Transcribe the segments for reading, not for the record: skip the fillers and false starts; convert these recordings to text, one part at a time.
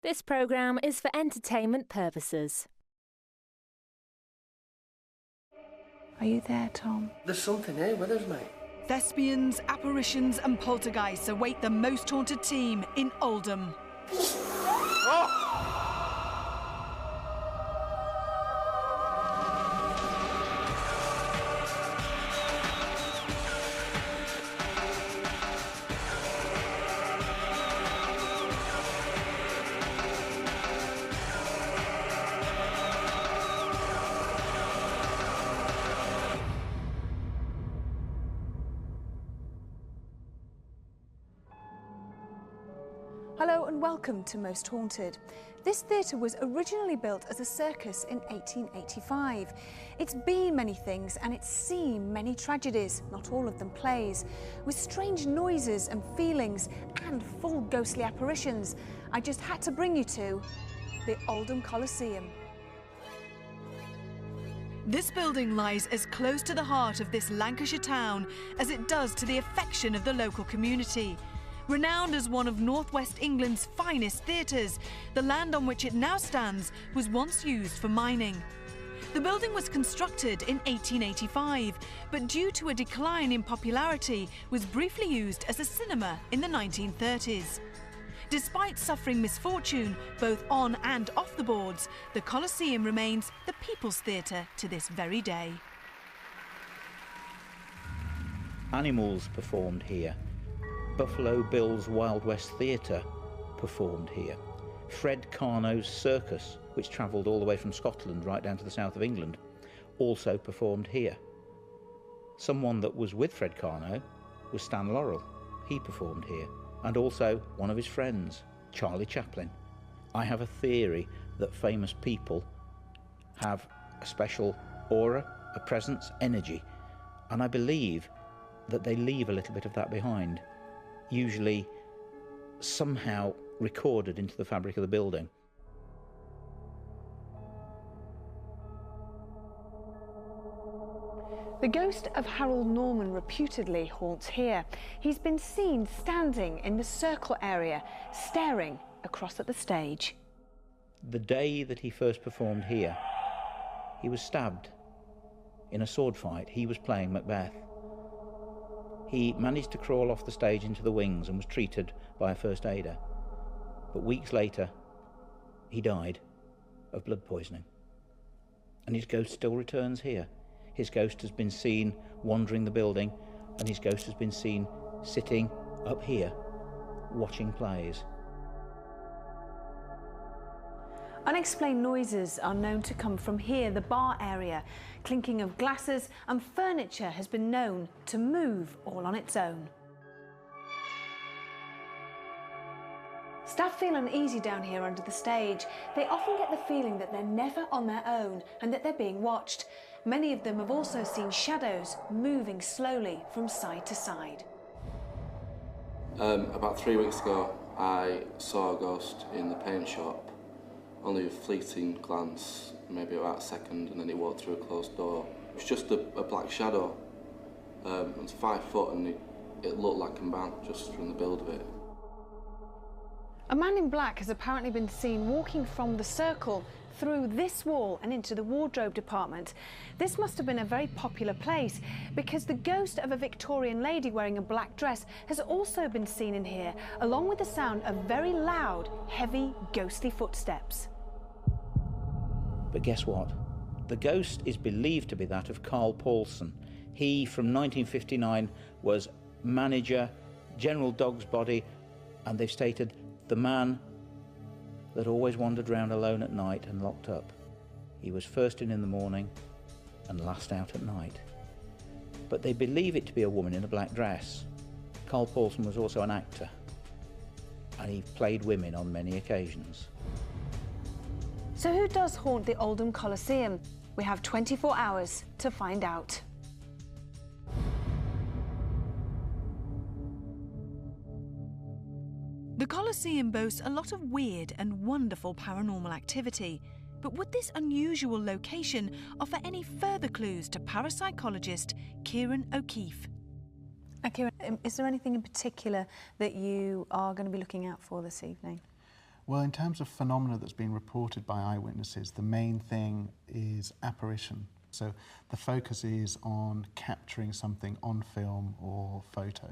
This programme is for entertainment purposes. Are you there, Tom? There's something here with us, mate. Thespians, apparitions and poltergeists await the most haunted team in Oldham. Oh! Hello and welcome to Most Haunted. This theatre was originally built as a circus in 1885. It's been many things and it's seen many tragedies, not all of them plays, with strange noises and feelings and full ghostly apparitions. I just had to bring you to the Oldham Coliseum. This building lies as close to the heart of this Lancashire town as it does to the affection of the local community. Renowned as one of North West England's finest theatres, the land on which it now stands was once used for mining. The building was constructed in 1885, but due to a decline in popularity, was briefly used as a cinema in the 1930s. Despite suffering misfortune, both on and off the boards, the Coliseum remains the people's theatre to this very day. Animals performed here. Buffalo Bill's Wild West Theatre performed here. Fred Carno's circus, which travelled all the way from Scotland right down to the south of England, also performed here. Someone that was with Fred Carno was Stan Laurel. He performed here. And also one of his friends, Charlie Chaplin. I have a theory that famous people have a special aura, a presence, energy, and I believe that they leave a little bit of that behind, usually somehow recorded into the fabric of the building. The ghost of Harold Norman reputedly haunts here. He's been seen standing in the circle area, staring across at the stage. The day that he first performed here, he was stabbed in a sword fight. He was playing Macbeth. He managed to crawl off the stage into the wings and was treated by a first aider. But weeks later, he died of blood poisoning. And his ghost still returns here. His ghost has been seen wandering the building, and his ghost has been seen sitting up here, watching plays. Unexplained noises are known to come from here, the bar area. Clinking of glasses and furniture has been known to move all on its own. Staff feel uneasy down here under the stage. They often get the feeling that they're never on their own and that they're being watched. Many of them have also seen shadows moving slowly from side to side. About 3 weeks ago, I saw a ghost in the paint shop. Only a fleeting glance, maybe about a second, and then he walked through a closed door. It was just a black shadow. It was 5 foot and it looked like a man just from the build of it. A man in black has apparently been seen walking from the circle through this wall and into the wardrobe department. This must have been a very popular place because the ghost of a Victorian lady wearing a black dress has also been seen in here, along with the sound of very loud, heavy, ghostly footsteps. But guess what? The ghost is believed to be that of Carl Paulson. He, from 1959, was manager, General Dog's Body, and they've stated the man that always wandered round alone at night and locked up. He was first in the morning and last out at night. But they believe it to be a woman in a black dress. Carl Paulson was also an actor, and he played women on many occasions. So who does haunt the Oldham Coliseum? We have 24 hours to find out. The Coliseum boasts a lot of weird and wonderful paranormal activity, but would this unusual location offer any further clues to parapsychologist Kieran O'Keefe? Kieran, is there anything in particular that you are going to be looking out for this evening? Well, in terms of phenomena that's been reported by eyewitnesses, the main thing is apparition. So the focus is on capturing something on film or photo.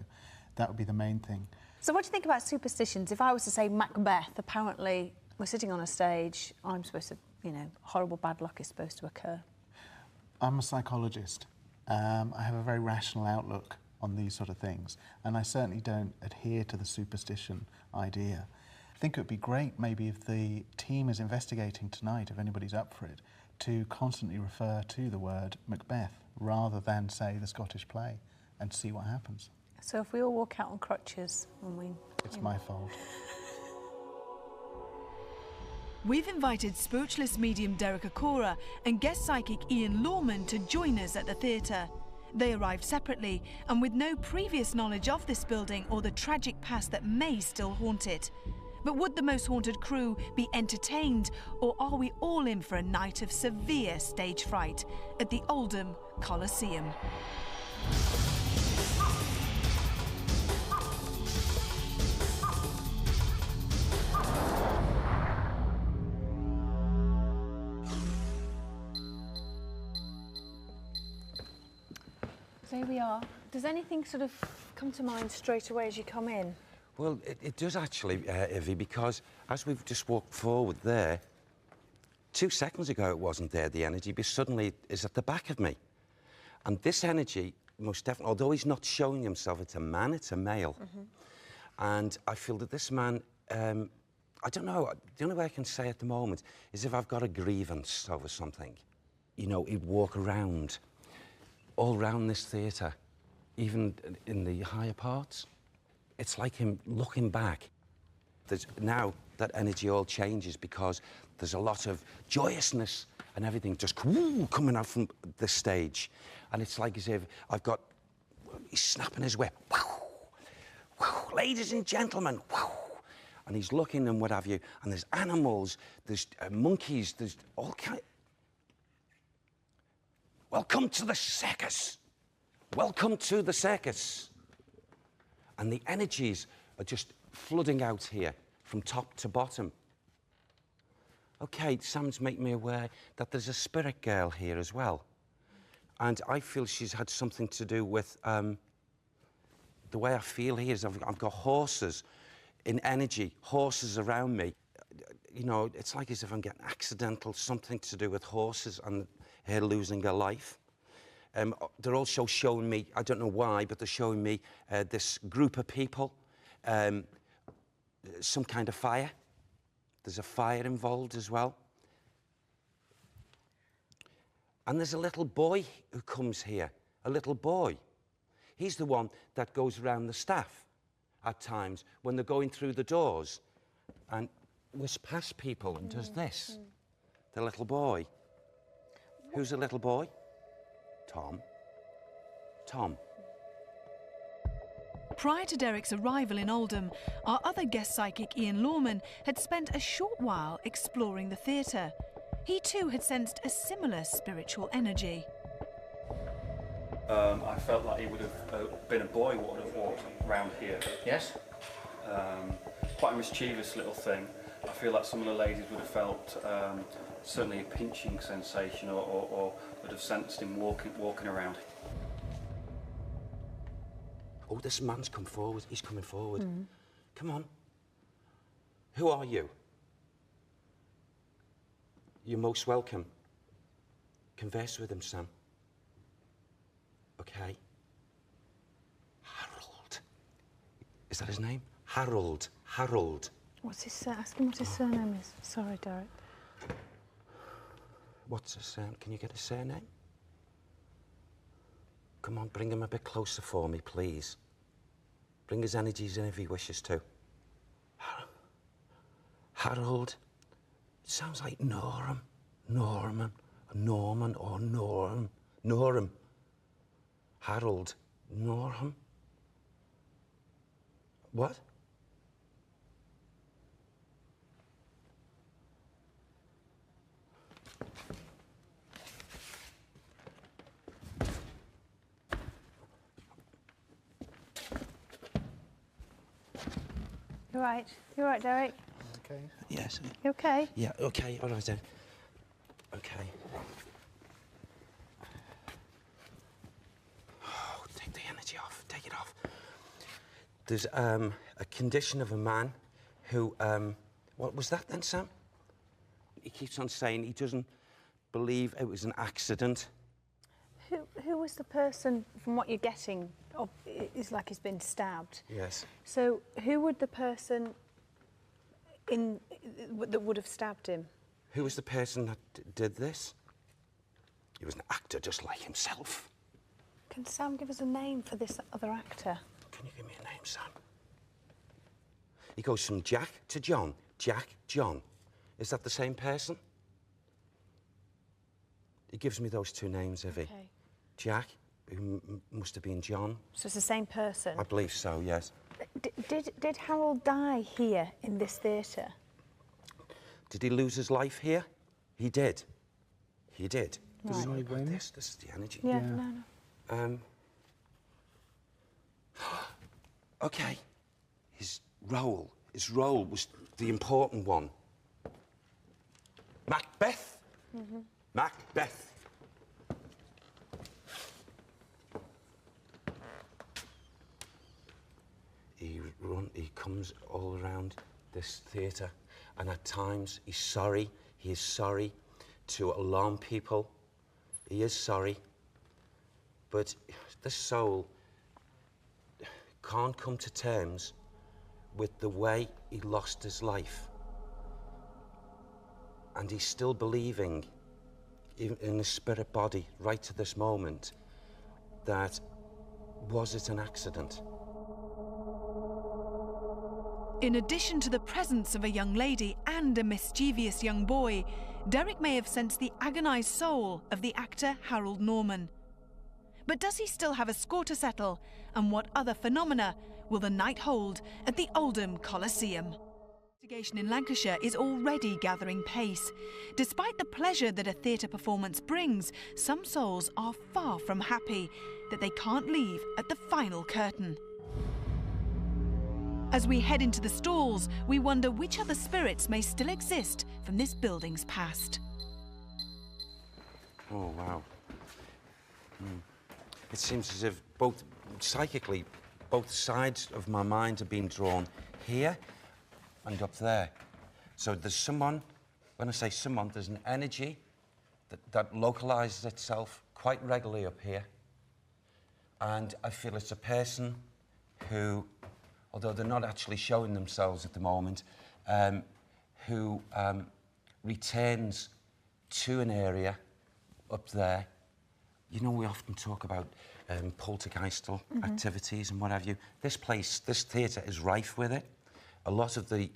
That would be the main thing. So what do you think about superstitions? If I was to say Macbeth, apparently we're sitting on a stage, I'm supposed to, you know, horrible bad luck is supposed to occur. I'm a psychologist. I have a very rational outlook on these sort of things, and I certainly don't adhere to the superstition idea. I think it would be great maybe if the team is investigating tonight, if anybody's up for it, to constantly refer to the word Macbeth rather than say the Scottish play and see what happens. So if we all walk out on crutches when we... It's my fault. We've invited spiritualist medium Derek Akora and guest psychic Ian Lawman to join us at the theatre. They arrived separately and with no previous knowledge of this building or the tragic past that may still haunt it. But would the most haunted crew be entertained, or are we all in for a night of severe stage fright at the Oldham Coliseum? So here we are. Does anything sort of come to mind straight away as you come in? Well, it does actually, Ivy, because as we've just walked forward there, 2 seconds ago it wasn't there, the energy, but suddenly is at the back of me. And this energy, most definitely, although he's not showing himself, it's a man, it's a male. And I feel that this man, I don't know, the only way I can say at the moment is if I've got a grievance over something. You know, he'd walk around, all round this theatre, even in the higher parts. It's like him looking back. There's now that energy all changes because there's a lot of joyousness and everything just woo, coming out from the stage. And it's like as if he's snapping his whip. Wow, wow, ladies and gentlemen, wow. And he's looking and what have you. And there's animals, there's monkeys, there's all kind. Welcome to the circus. Welcome to the circus. And the energies are just flooding out here from top to bottom. Okay, Sam's making me aware that there's a spirit girl here as well. And I feel she's had something to do with the way I feel here is I've got horses in energy, horses around me. You know, it's like as if I'm getting accidental, something to do with horses and her losing her life. They're also showing me, I don't know why, but they're showing me this group of people, some kind of fire. There's a fire involved as well. And there's a little boy who comes here, a little boy. He's the one that goes around the staff at times when they're going through the doors and whisks past people and does this. The little boy. Who's the little boy? Tom. Tom. Prior to Derek's arrival in Oldham, our other guest psychic, Ian Lawman, had spent a short while exploring the theatre. He too had sensed a similar spiritual energy. I felt like he would have been a boy what would have walked round here. Yes? Quite a mischievous little thing. I feel like some of the ladies would have felt certainly a pinching sensation or would have sensed him walking around. Oh, this man's come forward. He's coming forward. Come on. Who are you? You're most welcome. Converse with him, Sam. Okay. Harold. Is that his name? Harold. Harold. Ask him what his surname is. Sorry, Derek. What's his surname? Can you get his surname? Come on, bring him a bit closer for me, please. Bring his energies in if he wishes to. Harold. It sounds like Norman. Norman or Norm. Norham. Harold. Norham. What? You're right, Derek. okay? Yes. You okay? Yeah, okay, all right then. Okay. Oh, take the energy off, take it off. There's a condition of a man who, what was that then, Sam? He keeps on saying he doesn't believe it was an accident. Who was the person, from what you're getting, it's like he's been stabbed? Yes. So who would the person that would have stabbed him? Who was the person that did this? He was an actor just like himself. Can Sam give us a name for this other actor? Can you give me a name, Sam? He goes from Jack to John. Jack, John. Is that the same person? He gives me those two names, Ivy. Okay. Jack, who must have been John. So it's the same person? I believe so, yes. Did Harold die here in this theatre? Did he lose his life here? He did. He did. Right. Sorry about this. This is the energy. Yeah, no. Okay. His role was the important one. Macbeth. Mm-hmm. Macbeth. He comes all around this theatre, and at times he's sorry. He is sorry to alarm people. He is sorry, but the soul can't come to terms with the way he lost his life, and he's still believing in his spirit body right to this moment that was it an accident? In addition to the presence of a young lady and a mischievous young boy, Derek may have sensed the agonised soul of the actor Harold Norman. But does he still have a score to settle? And what other phenomena will the night hold at the Oldham Coliseum? Investigation in Lancashire is already gathering pace. Despite the pleasure that a theatre performance brings, some souls are far from happy that they can't leave at the final curtain. As we head into the stalls, we wonder which other spirits may still exist from this building's past. Oh, wow. It seems as if psychically, both sides of my mind are being drawn here and up there. So there's someone, when I say someone, there's an energy that localises itself quite regularly up here. And I feel it's a person who, although they're not actually showing themselves at the moment, who returns to an area up there. You know, we often talk about poltergeistal activities and what have you. This place, this theatre is rife with it. A lot of the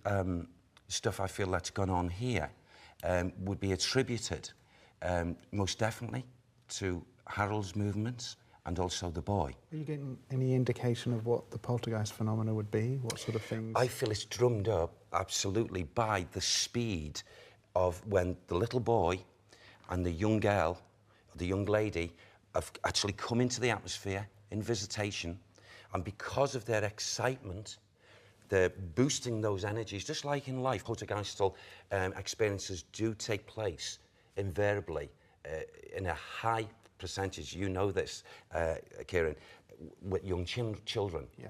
stuff I feel that's gone on here would be attributed most definitely to Harold's movements and also the boy. Are you getting any indication of what the poltergeist phenomena would be? What sort of things? I feel it's drummed up, absolutely, by the speed of when the little boy and the young girl, the young lady, have actually come into the atmosphere in visitation, and because of their excitement, they're boosting those energies, just like in life. Poltergeistal experiences do take place, invariably, in a high percentage, you know this, Kieran, with young children. Yeah.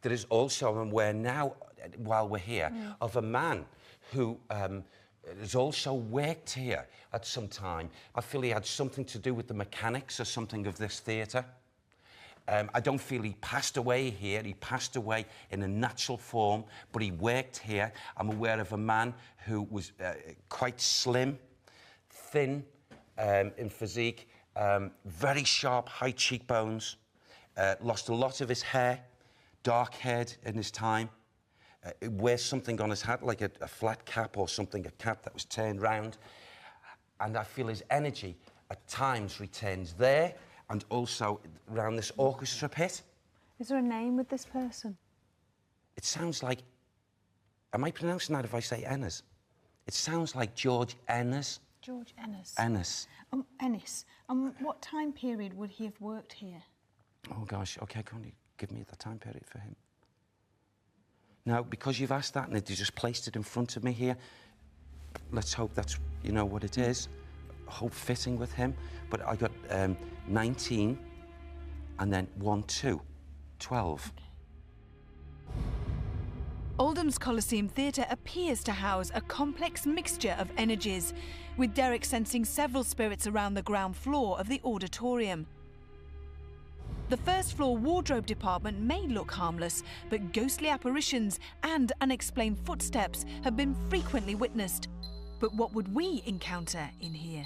There is also, I'm aware now, while we're here, of a man who has also worked here at some time. I feel he had something to do with the mechanics or something of this theatre. I don't feel he passed away here. He passed away in a natural form, but he worked here. I'm aware of a man who was quite slim, thin, in physique, very sharp, high cheekbones, lost a lot of his hair, dark-haired in his time, wears something on his hat, like a flat cap or something, a cap that was turned round. And I feel his energy at times returns there and also around this orchestra pit. Is there a name with this person? It sounds like, am I pronouncing that if I say Ennis? It sounds like George Ennis. George Ennis. Ennis. Ennis. What time period would he have worked here? Oh, gosh. OK, can you give me the time period for him? Now, because you've asked that and you just placed it in front of me here, let's hope that's, you know, what it is. Hope fitting with him. But I got 19 and then 1, 2, 12. Oldham's Coliseum Theatre appears to house a complex mixture of energies, with Derek sensing several spirits around the ground floor of the auditorium. The first floor wardrobe department may look harmless, but ghostly apparitions and unexplained footsteps have been frequently witnessed. But what would we encounter in here?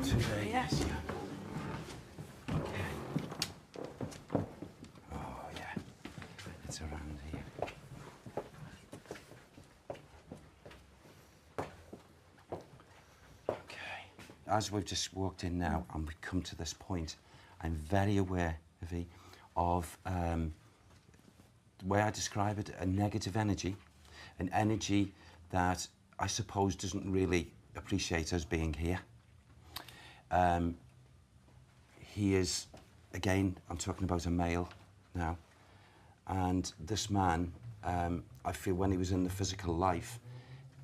Today, yes. It's around here. Okay. As we've just walked in now and we come to this point, I'm very aware, Evie, of the way I describe it, a negative energy, an energy that I suppose doesn't really appreciate us being here. He is, again, I'm talking about a male now. And this man, I feel when he was in the physical life,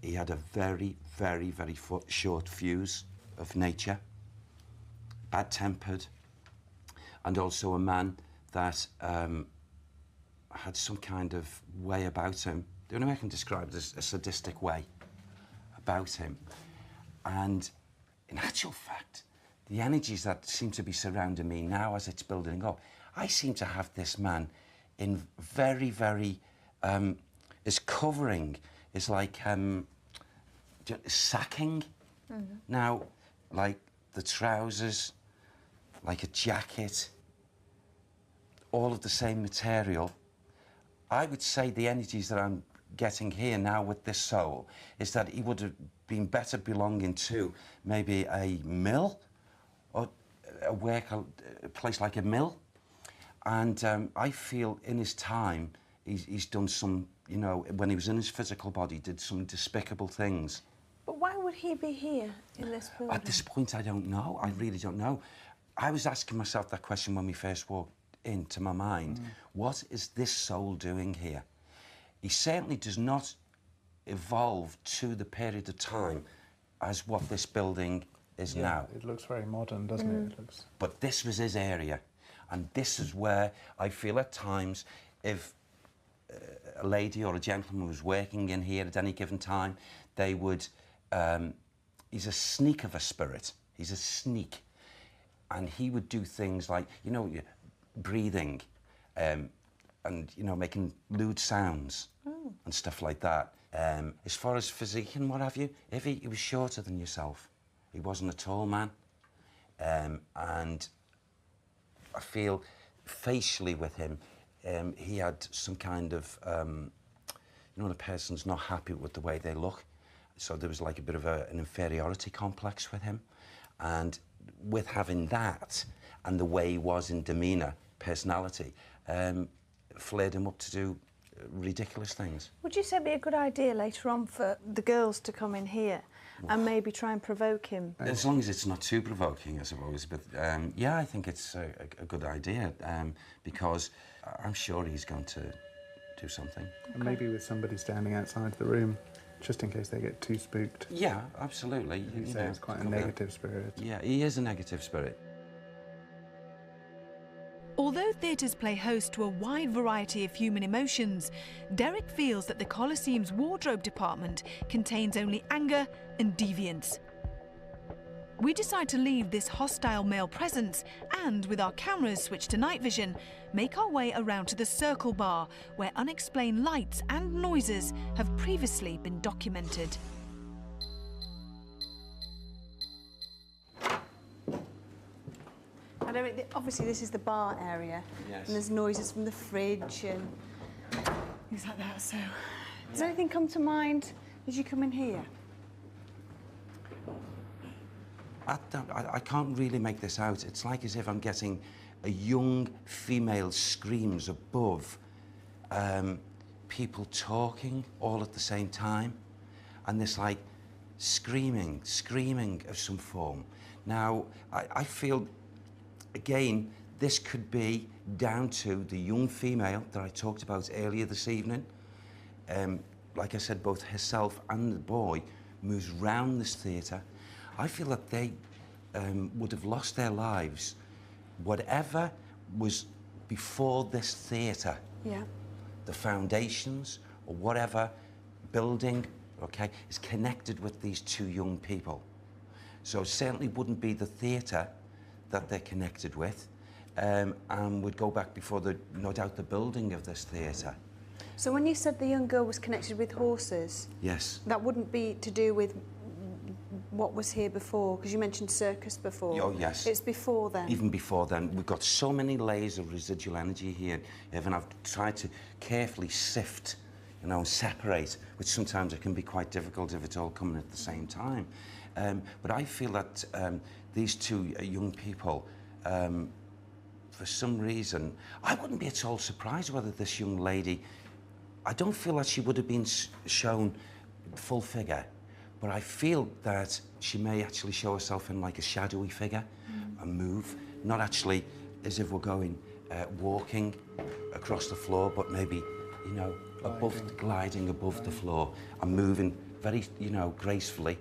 he had a very, very, very short fuse of nature, bad-tempered, and also a man that had some kind of way about him. The only way I can describe it is a sadistic way about him. And in actual fact, the energies that seem to be surrounding me now as it's building up, I seem to have this man in very, very, is covering, is like sacking. Now, like the trousers, like a jacket, all of the same material. I would say the energies that I'm getting here now with this soul is that he would have been better belonging to maybe a mill or a place like a mill. And I feel in his time, he's done some, you know, when he was in his physical body, did some despicable things. But why would he be here in this building? At this point, I don't know. I really don't know. I was asking myself that question when we first walked into my mind. What is this soul doing here? He certainly does not evolve to the period of time as what this building is now. It looks very modern, doesn't it? It looks... But this was his area. And this is where I feel at times if a lady or a gentleman was working in here at any given time, they would... he's a sneak of a spirit. He's a sneak. And he would do things like, you know, breathing and, you know, making lewd sounds and stuff like that. As far as physique and what have you, he was shorter than yourself. He wasn't a tall man. And I feel facially with him, he had some kind of, you know, when a person's not happy with the way they look. So there was like a bit of an inferiority complex with him. And with having that and the way he was in demeanour, personality, flared him up to do ridiculous things. Would you say it'd be a good idea later on for the girls to come in here and maybe try and provoke him? As long as it's not too provoking, I suppose. But yeah, I think it's a good idea because I'm sure he's going to do something. And maybe with somebody standing outside the room, just in case they get too spooked. Yeah, absolutely. You say it's quite a negative spirit. Yeah, he is a negative spirit. Although theatres play host to a wide variety of human emotions, Derek feels that the Coliseum's wardrobe department contains only anger and deviance. We decide to leave this hostile male presence and, with our cameras switched to night vision, make our way around to the Circle Bar, where unexplained lights and noises have previously been documented. Obviously, this is the bar area, Yes. and there's noises from the fridge and things like that. So, does anything come to mind as you come in here? I can't really make this out. It's like as if I'm getting a young female screams above, people talking all at the same time, and this like screaming of some form. Now, I feel again, this could be down to the young female that I talked about earlier this evening. Like I said, both herself and the boy moves round this theatre. I feel that they would have lost their lives, whatever was before this theatre. Yeah. The foundations or whatever building, okay, is connected with these two young people. So it certainly wouldn't be the theatre that they're connected with, and would go back before no doubt the building of this theatre. So when you said the young girl was connected with horses, Yes. that wouldn't be to do with what was here before, because you mentioned circus before. Oh, yes. It's before then. Even before then. We've got so many layers of residual energy here, and I've tried to carefully sift, you know, and separate, which sometimes it can be quite difficult if it's all coming at the same time. But I feel that these two young people, for some reason, I wouldn't be at all surprised whether this young lady, I don't feel that she would have been shown full figure, but I feel that she may actually show herself in like a shadowy figure, and move, not actually as if we're going walking across the floor, but maybe, you know, gliding above the floor and moving very, you know, gracefully.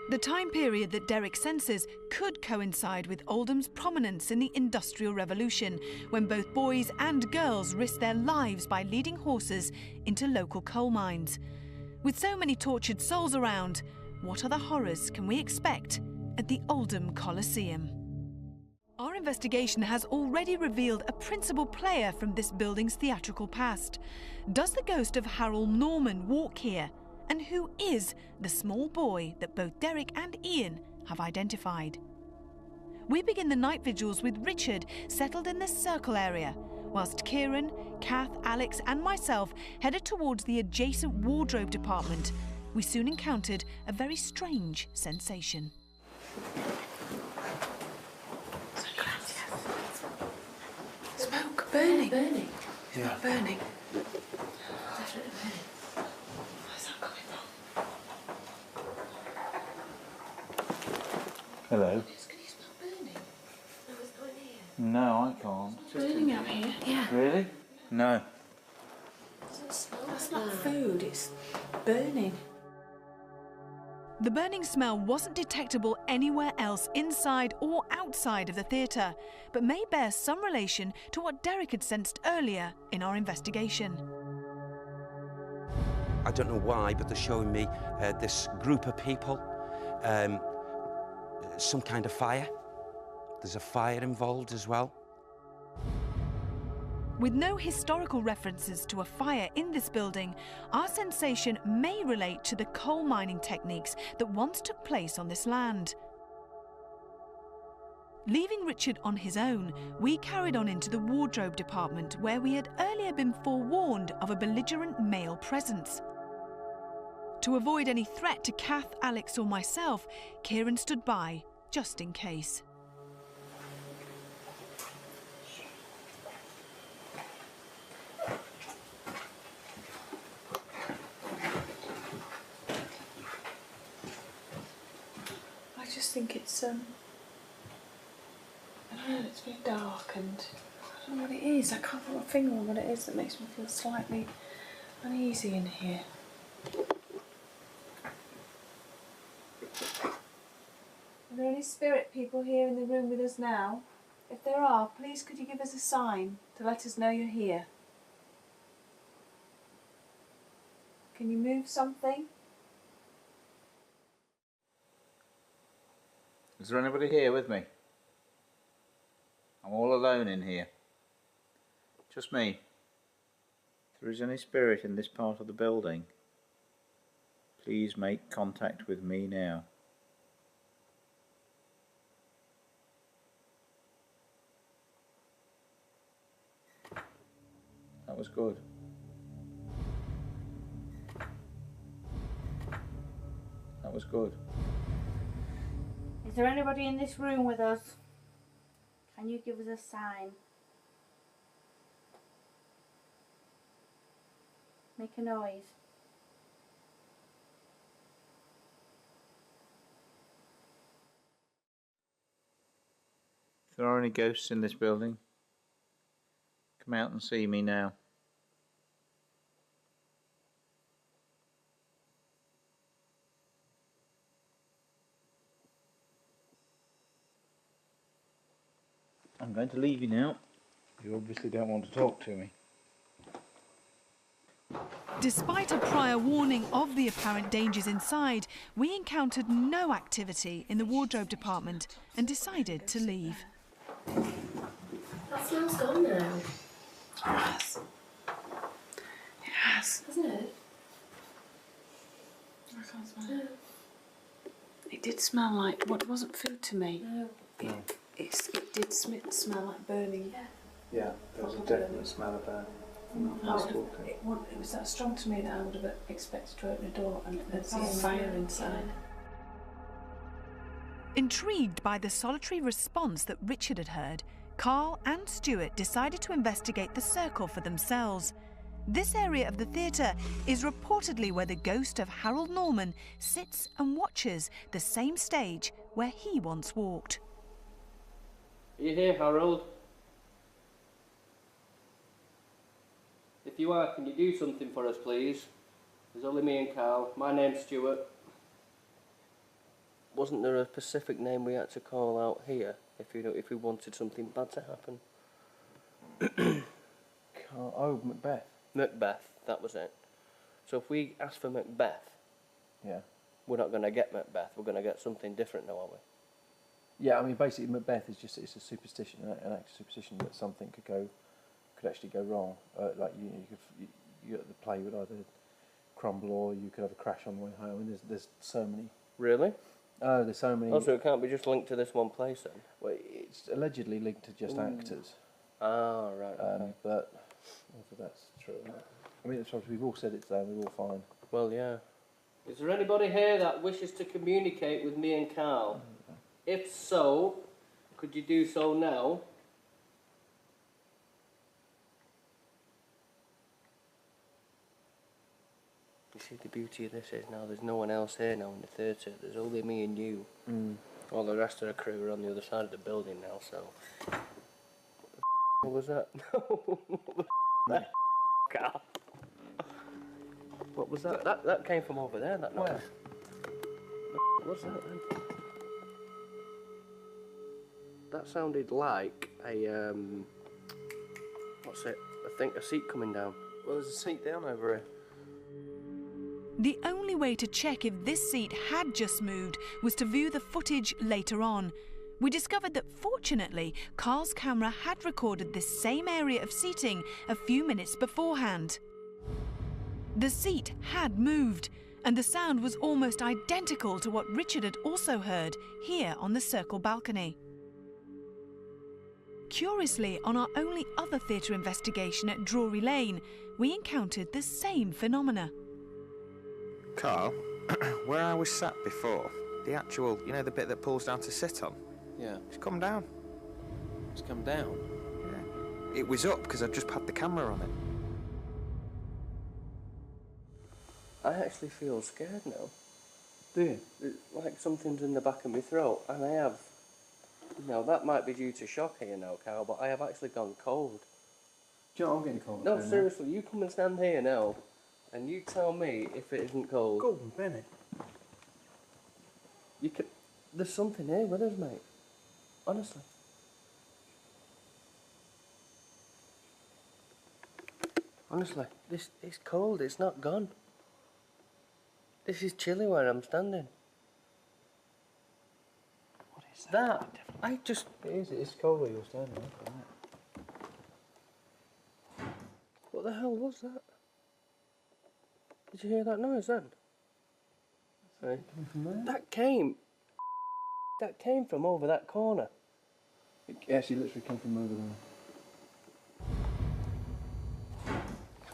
The time period that Derek senses could coincide with Oldham's prominence in the Industrial Revolution, when both boys and girls risked their lives by leading horses into local coal mines. With so many tortured souls around, what other horrors can we expect at the Oldham Coliseum? Our investigation has already revealed a principal player from this building's theatrical past. Does the ghost of Harold Norman walk here? And who is the small boy that both Derek and Ian have identified? We begin the night vigils with Richard settled in the circle area, whilst Kieran, Kath, Alex and myself headed towards the adjacent wardrobe department. We soon encountered a very strange sensation. Smoke, burning. Burning. Yeah. Burning. Definitely burning. Where's that coming from? Hello. Can you smell burning? No, it's not in here. No, I can't. It's burning out here. Yeah. Really? No. It doesn't smell That's like not that. food, it's burning. The burning smell wasn't detectable anywhere else inside or outside of the theatre, but may bear some relation to what Derek had sensed earlier in our investigation. I don't know why, but they're showing me this group of people, some kind of fire. There's a fire involved as well. With no historical references to a fire in this building, our sensation may relate to the coal mining techniques that once took place on this land. Leaving Richard on his own, we carried on into the wardrobe department, where we had earlier been forewarned of a belligerent male presence. To avoid any threat to Kath, Alex or myself, Kieran stood by, just in case. I just think it's, I don't know, it's very dark and I don't know what it is. I can't put my finger on what it is that makes me feel slightly uneasy in here. Are there any spirit people here in the room with us now? If there are, please could you give us a sign to let us know you're here? Can you move something? Is there anybody here with me? I'm all alone in here. Just me. If there is any spirit in this part of the building, please make contact with me now. That was good. That was good. Is there anybody in this room with us? Can you give us a sign? Make a noise. there are any ghosts in this building, come out and see me now. I'm going to leave you now. You obviously don't want to talk to me. Despite a prior warning of the apparent dangers inside, we encountered no activity in the wardrobe department and decided to leave. That smell's gone now. It has. It has. Hasn't it? I can't smell it. It did smell like, well, it wasn't food to me. No. It did smell like burning. Yeah, there was a definite smell of burning. It was that strong to me that I would have expected to open a door and see fire inside. Intrigued by the solitary response that Richard had heard, Carl and Stuart decided to investigate the circle for themselves. This area of the theatre is reportedly where the ghost of Harold Norman sits and watches the same stage where he once walked. Are you here, Harold? If you are, can you do something for us, please? There's only me and Carl. My name's Stuart. Wasn't there a specific name we had to call out here if we wanted something bad to happen? Carl, oh, Macbeth. Macbeth, that was it. So if we ask for Macbeth, Yeah. we're not going to get Macbeth. We're going to get something different now, aren't we? Yeah, I mean, basically, Macbeth is just, it's a superstition, an act of superstition that something could actually go wrong. Like, the play would either crumble or you could have a crash on the way home. I mean, there's so many. Really? Oh, there's so many. Also, it can't be just linked to this one place then? Well, it's allegedly linked to just actors. Ah, right, okay. But whether that's true or not. I mean, it's we've all said it's there, we're all fine. Well, yeah. Is there anybody here that wishes to communicate with me and Carl? If so, could you do so now? You see, the beauty of this is now there's no one else here now in the theatre. There's only me and you. All the rest of the crew are on the other side of the building now, so... What was that? No. Carl. What was that? That came from over there, that noise. What's that then? That sounded like a, what's it? I think a seat coming down. Well, there's a seat down over here. The only way to check if this seat had just moved was to view the footage later on. We discovered that fortunately, Carl's camera had recorded this same area of seating a few minutes beforehand. The seat had moved, and the sound was almost identical to what Richard had also heard here on the Circle balcony. Curiously, on our only other theatre investigation at Drury Lane, we encountered the same phenomena. Carl, where I was sat before, the actual, you know, the bit that pulls down to sit on? Yeah. It's come down. It's come down? Yeah. It was up because I'd just had the camera on it. I actually feel scared now. Do you? It's like something's in the back of my throat, and I have... Now, that might be due to shock here now, Carl, but I have actually gone cold. Do you know what I'm getting cold? No, seriously, you come and stand here now, and you tell me if it isn't cold. Golden Bennett. You could... There's something here with us, mate. Honestly. Honestly, this is cold, it's not gone. This is chilly where I'm standing. What is that? I just... It is, it's cold where you're standing. What the hell was that? Did you hear that noise then? Hey. That came from over that corner. It actually literally came from over there.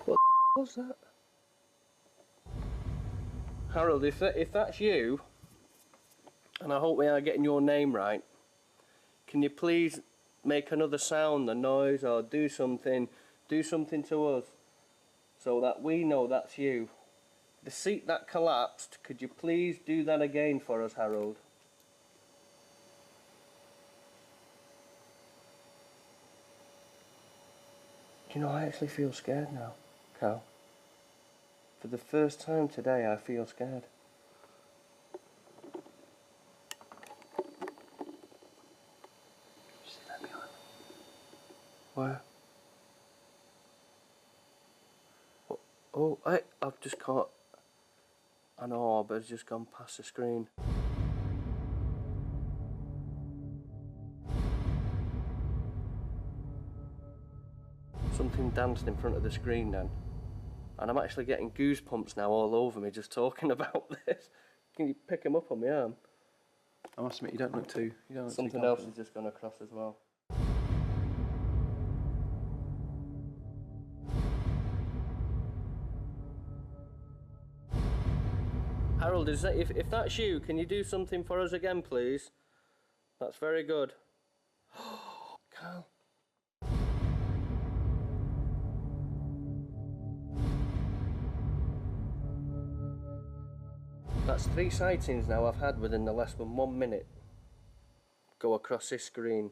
What was that? Harold, if that's you, and I hope we are getting your name right, can you please make another sound, a noise, or do something to us, so that we know that's you. The seat that collapsed, could you please do that again for us, Harold? Do you know, I actually feel scared now, Cal. For the first time today, I feel scared. See that behind me? Where? Oh, I've just caught an orb has just gone past the screen. Something danced in front of the screen then. And I'm actually getting goosebumps now all over me just talking about this. Can you pick him up on my arm? I must admit, you don't look too. Something else has just gone across as well. Harold, if that's you, can you do something for us again, please? That's very good. Carl. That's 3 sightings now I've had within the less than 1 minute. Go across this screen.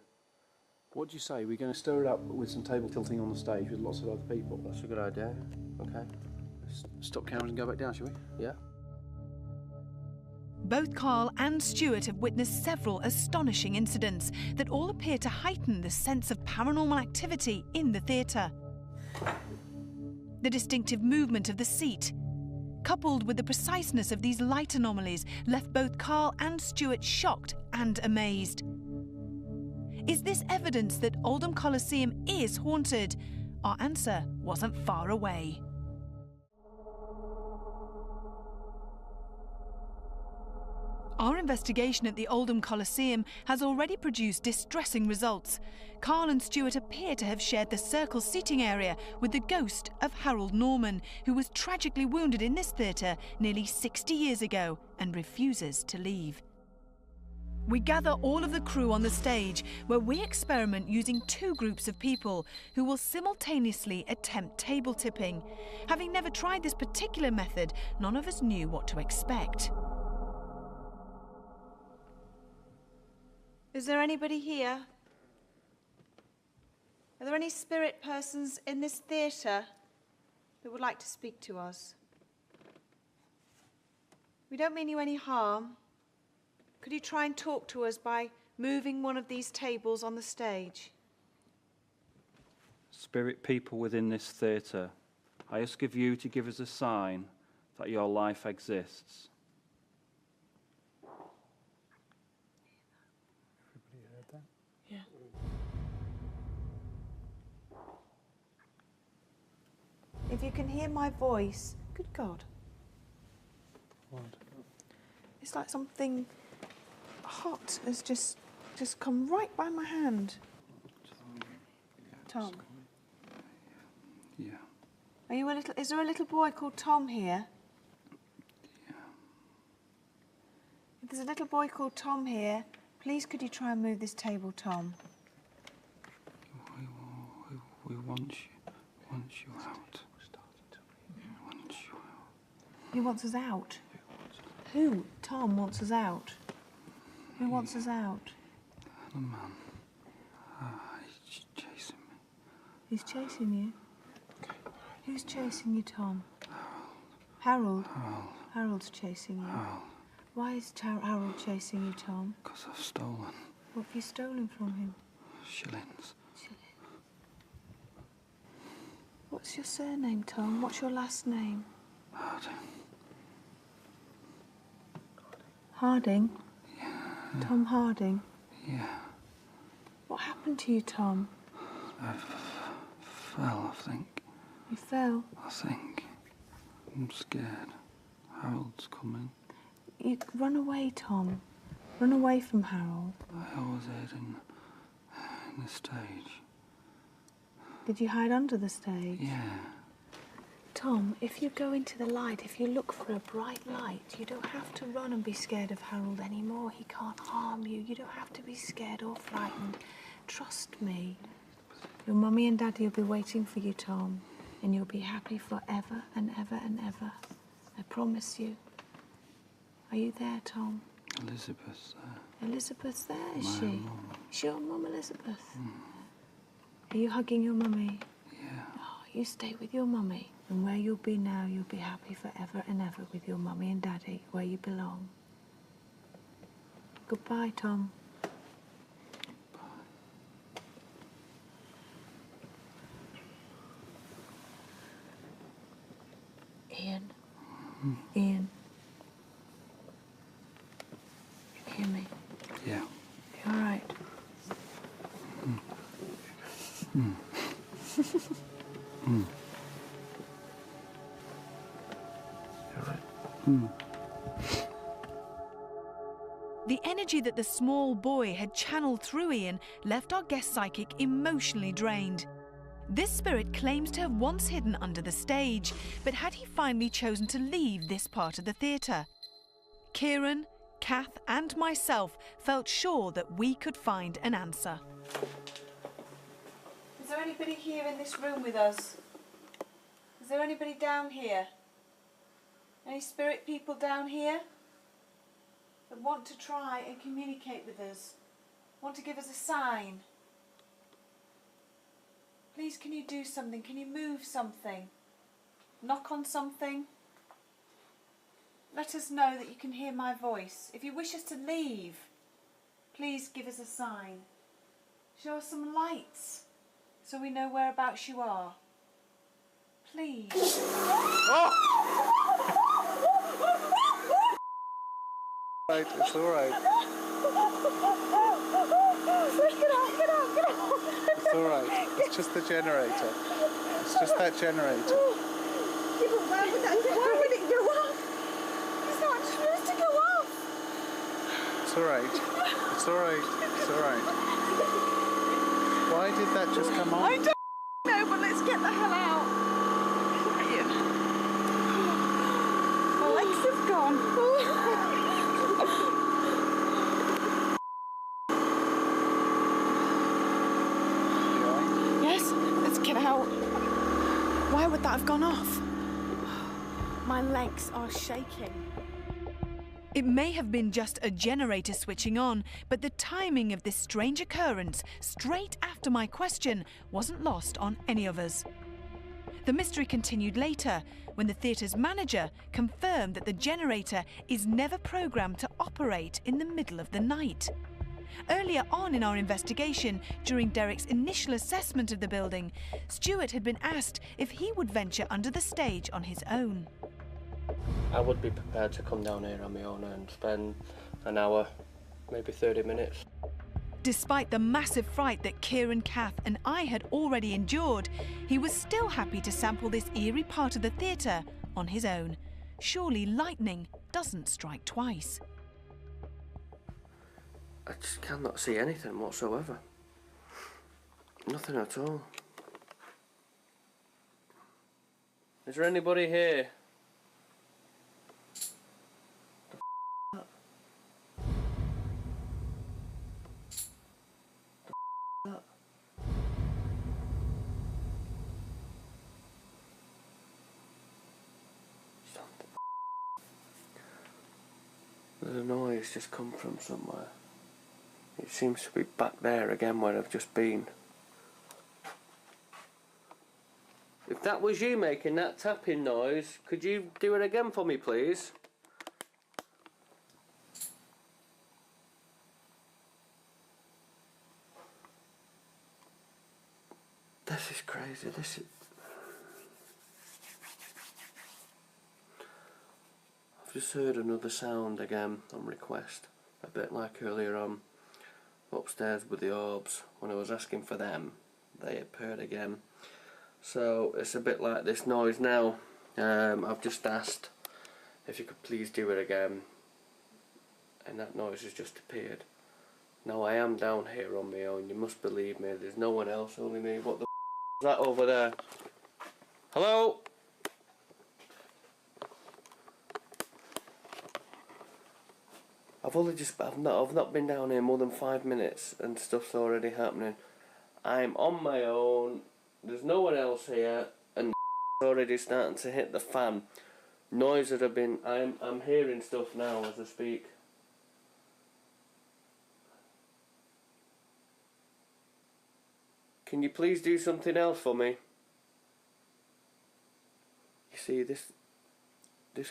What do you say? We're going to stir it up with some table tilting on the stage with lots of other people. That's a good idea. Okay. Let's stop cameras and go back down, shall we? Yeah. Both Carl and Stuart have witnessed several astonishing incidents that all appear to heighten the sense of paranormal activity in the theatre. The distinctive movement of the seat, coupled with the preciseness of these light anomalies, left both Carl and Stuart shocked and amazed. Is this evidence that Oldham Coliseum is haunted? Our answer wasn't far away. Our investigation at the Oldham Coliseum has already produced distressing results. Carl and Stuart appear to have shared the circle seating area with the ghost of Harold Norman, who was tragically wounded in this theatre nearly 60 years ago and refuses to leave. We gather all of the crew on the stage, where we experiment using 2 groups of people who will simultaneously attempt table tipping. Having never tried this particular method, none of us knew what to expect. Is there anybody here? Are there any spirit persons in this theatre that would like to speak to us? We don't mean you any harm. Could you try and talk to us by moving one of these tables on the stage? Spirit people within this theatre, I ask of you to give us a sign that your life exists. Everybody heard that? Yeah. If you can hear my voice, good God. What? It's like something hot has just come right by my hand. Tom. Yeah. Are you is there a little boy called Tom here? Yeah. If there's a little boy called Tom here, please could you try and move this table, Tom? We want you out. We want you out. He wants us out. Who? Tom wants us out. Who wants us out? The man. He's chasing me. He's chasing you? Who's chasing you, Tom? Harold. Harold's chasing you. Why is Harold chasing you, Tom? Because I've stolen. What have you stolen from him? Shillings. What's your surname, Tom? What's your last name? Harding. Harding? Yeah. Tom Harding? Yeah. What happened to you, Tom? I fell, I think. You fell? I think. I'm scared. Harold's coming. You run away, Tom. Run away from Harold. I always hid in the stage. Did you hide under the stage? Yeah. Tom, if you go into the light, if you look for a bright light, you don't have to run and be scared of Harold anymore. He can't harm you. You don't have to be scared or frightened. Trust me. Your mummy and daddy will be waiting for you, Tom, and you'll be happy forever and ever and ever. I promise you. Are you there, Tom? Elizabeth's there. Elizabeth's there, is My she? mum. Is your mum Elizabeth? Are you hugging your mummy? Yeah. You stay with your mummy, and where you'll be now, you'll be happy forever and ever with your mummy and daddy, where you belong. Goodbye, Tom. Ian. Ian. You can hear me? Yeah. You all right? Mm. Mm. All right. Mm. The energy that the small boy had channeled through Ian left our guest psychic emotionally drained. This spirit claims to have once hidden under the stage, but had he finally chosen to leave this part of the theatre? Kieran, Kath and myself felt sure that we could find an answer. Is there anybody here in this room with us? Is there anybody down here? Any spirit people down here that want to try and communicate with us? Want to give us a sign? Please, can you do something? Can you move something? Knock on something? Let us know that you can hear my voice. If you wish us to leave, please give us a sign. Show us some lights so we know whereabouts you are. Please. Right, it's all right. It's all right. It's just the generator. It's just that generator. Yeah, but why would it go off? It's not supposed to go off. It's all right. It's all right. It's all right. Why did that just come on? I don't know, but let's get the hell out. My legs have gone. Yes, let's get out. Why would that have gone off? My legs are shaking. It may have been just a generator switching on, but the timing of this strange occurrence, straight after my question, wasn't lost on any of us. The mystery continued later, when the theatre's manager confirmed that the generator is never programmed to operate in the middle of the night. Earlier on in our investigation, during Derek's initial assessment of the building, Stuart had been asked if he would venture under the stage on his own. I would be prepared to come down here on my own and spend an hour, maybe 30 minutes. Despite the massive fright that Kieran, Kath and I had already endured, he was still happy to sample this eerie part of the theatre on his own. Surely lightning doesn't strike twice. I just cannot see anything whatsoever. Nothing at all. Is there anybody here? The noise just come from somewhere. It seems to be back there again where I've just been. If that was you making that tapping noise, could you do it again for me, please? This is crazy. This is... I've just heard another sound again on request, a bit like earlier on upstairs with the orbs. When I was asking for them, they appeared again. So it's a bit like this noise now. I've just asked if you could please do it again, and that noise has just appeared. Now I am down here on my own, you must believe me, there's no one else, only me. What the is that over there? Hello? I've not been down here more than 5 minutes and stuff's already happening. I'm on my own, there's no one else here, and it's already starting to hit the fan. Noise that have been, I'm hearing stuff now as I speak. Can you please do something else for me? see, this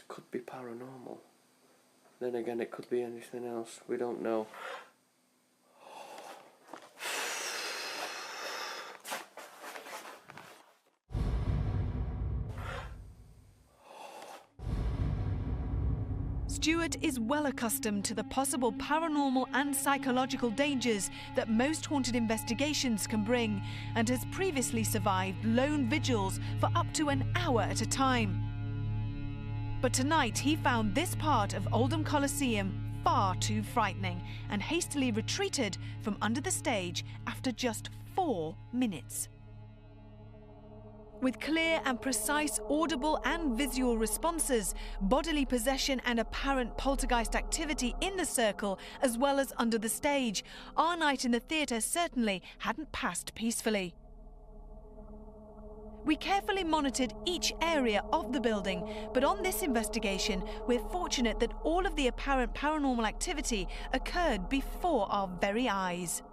could be paranormal. Then again, it could be anything else. We don't know. Stuart is well accustomed to the possible paranormal and psychological dangers that most haunted investigations can bring, and has previously survived lone vigils for up to an hour at a time. But tonight he found this part of Oldham Coliseum far too frightening and hastily retreated from under the stage after just 4 minutes. With clear and precise audible and visual responses, bodily possession and apparent poltergeist activity in the circle as well as under the stage, our night in the theatre certainly hadn't passed peacefully. We carefully monitored each area of the building, but on this investigation, we're fortunate that all of the apparent paranormal activity occurred before our very eyes.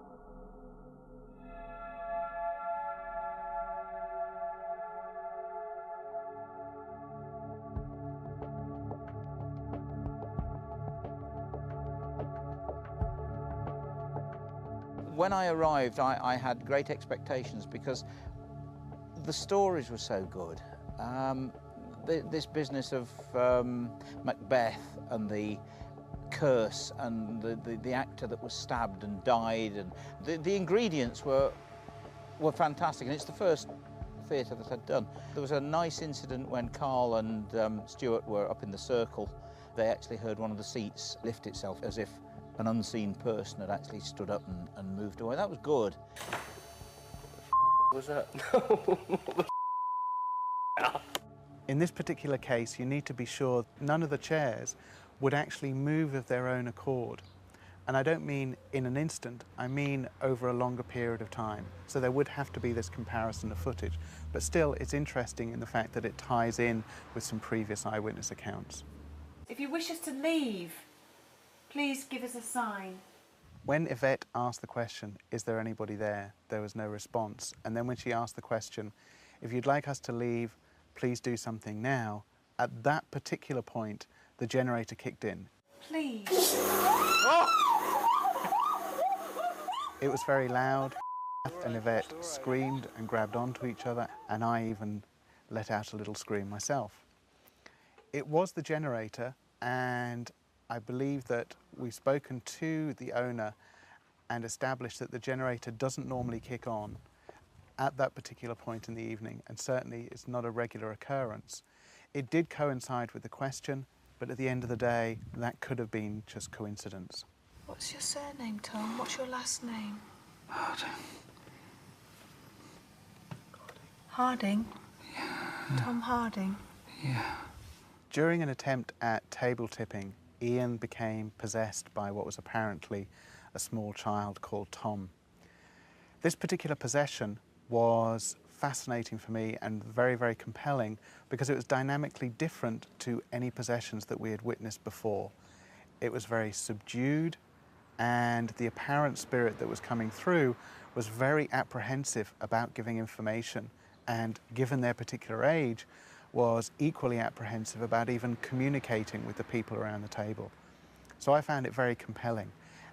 When I arrived, I had great expectations because the stories were so good. This business of Macbeth and the curse and the actor that was stabbed and died, and the ingredients were fantastic, and it's the first theatre that I'd done. There was a nice incident when Carl and Stuart were up in the circle. They actually heard one of the seats lift itself as if an unseen person had actually stood up and moved away. That was good. What was that? In this particular case, you need to be sure none of the chairs would actually move of their own accord. And I don't mean in an instant, I mean over a longer period of time. So there would have to be this comparison of footage. But still, it's interesting in the fact that it ties in with some previous eyewitness accounts. If you wish us to leave, please give us a sign. When Yvette asked the question, is there anybody there? There was no response. And then when she asked the question, if you'd like us to leave, please do something now, at that particular point, the generator kicked in. Please. It was very loud, and Yvette screamed and grabbed onto each other, and I even let out a little scream myself. It was the generator, and I believe that we've spoken to the owner and established that the generator doesn't normally kick on at that particular point in the evening, and certainly it's not a regular occurrence. It did coincide with the question, but at the end of the day, that could have been just coincidence. What's your surname, Tom? What's your last name? Harding. Harding? Yeah. Tom Harding? Yeah. During an attempt at table tipping, Ian became possessed by what was apparently a small child called Tom. This particular possession was fascinating for me and very, very compelling because it was dynamically different to any possessions that we had witnessed before. It was very subdued, and the apparent spirit that was coming through was very apprehensive about giving information, and given their particular age, was equally apprehensive about even communicating with the people around the table. So I found it very compelling.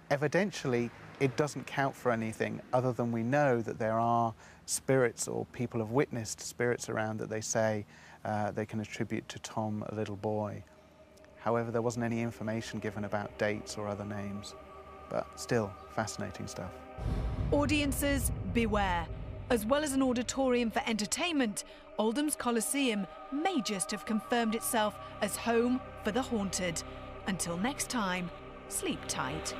Evidentially, it doesn't count for anything other than we know that there are spirits, or people have witnessed spirits around that they say they can attribute to Tom, a little boy. However, there wasn't any information given about dates or other names, but still fascinating stuff. Audiences, beware. As well as an auditorium for entertainment, Oldham's Coliseum may just have confirmed itself as home for the haunted. Until next time, sleep tight.